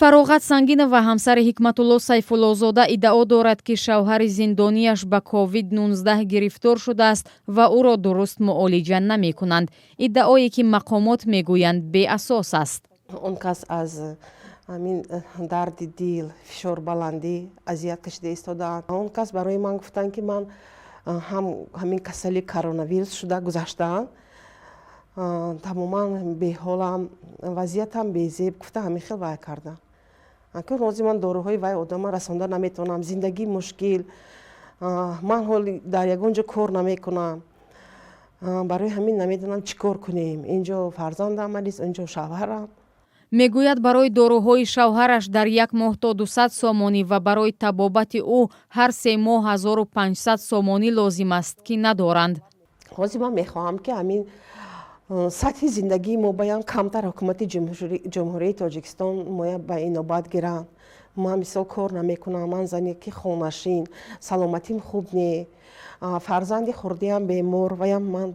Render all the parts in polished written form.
фароғат Сангинова ҳамсари Ҳикматулло Сайфуллозода иддао дорад, ки шавҳари зиндонияш ба COVID-19 гирифтор шудааст ва ӯро дуруст муолиҷа намекунанд. Иддаое ки мақомот мегӯянд беасос аст. Он кас аз ҳамин дарди дил, фишорбаландӣ азият кашида истодаанд. Он кас барои ман гуфтанд, ки ман ҳамин касали коронавирус шуда гузаштаам. Тамоман беҳолам, вазиятам безеб, гуфта ҳамин хел вай кардам. Акун рози ман доруҳои вай одама расонда наметавонам, зиндагӣ мушкил, ман ҳоли дар ягон ҷо кор намекунам. Барои ҳамин намедонам чӣ кор кунем. Инҷо фарзандам аст, инҷо шавҳарам. мегӯяд барои доруҳои шавҳараш дар як моҳ то 200 сомонӣ ва барои табобати ӯ ҳар 3 моҳ 1500 сомонӣ лозим аст, ки надоранд. ҳозир ман мехоҳам, ки ҳамин сатҳи зиндагии мо баян камтар ҳукумати ҷумҳурии Тоҷикистон моя ба инобат гиранд. Ман мисол кор намекунам, ман зане ки хонашин, саломатим хуб не, фарзанди хурдиам бемор, ваям ман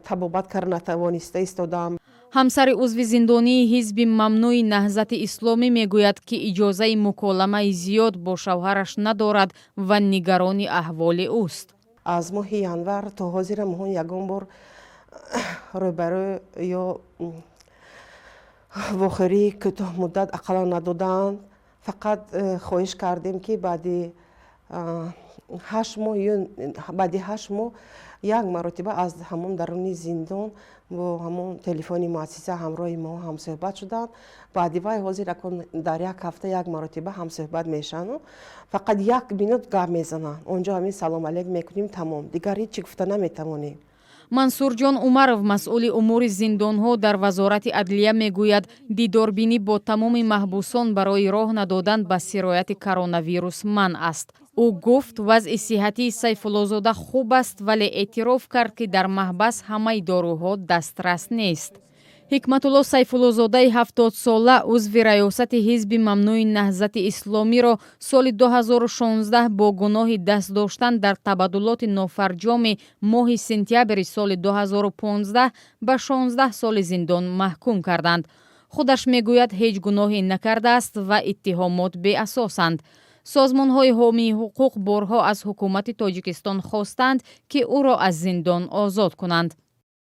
табобат кар натавониста истодаам. ҳамсари узви зиндонии ҳизби мамнӯи наҳзати исломӣ мегӯяд, ки иҷозаи муколамаи зиёд бо шавҳараш надорад ва нигарони аҳволи ӯст. аз моҳи январ то ҳозирам ҳон ягон бор рӯбарӯ ё вохӯрии кӯтоҳмуддат ақаллан надоданд. Фақат хоҳиш кардем, ки баъди 8 моҳ як маротиба аз ҳамон даруни зиндон бо ҳамон телефони муассиса ҳамроҳи мо ҳамсӯҳбат шуданд. Баъди вай ҳозир акун дар як ҳафта як маротиба ҳамсӯҳбат мешаванд. Фақат 1 минут гап мезананд. Онҷо ҳамин салом алейк мекунем, тамом. Дигар ҳеҷ чӣ гуфта наметавонем. Мансурҷон Умаров, масъули умури зиндонҳо дар вазорати адлия мегӯяд, дидорбинӣ бо тамоми маҳбусон барои роҳ надодан ба сирояти коронавирус манъ аст. ӯ гуфт вазъи сиҳатии Сайфуллозода хуб аст, вале эътироф кард, ки дар маҳбас ҳамаи доруҳо дастрас нест. Ҳикматулло Сайфуллозодаи 70-сола узви раёсати ҳизби мамнӯи наҳзати исломиро соли 2016 бо гуноҳи даст доштан дар табаддулоти нофарҷоми моҳи сентябри соли 2015 ба 16 соли зиндон маҳкум карданд. худаш мегӯяд ҳеҷ гуноҳе накардааст ва иттиҳомот беасосанд. созмонҳои ҳомии ҳуқуқ борҳо аз ҳукумати Тоҷикистон хостанд, ки ӯро аз зиндон озод кунанд.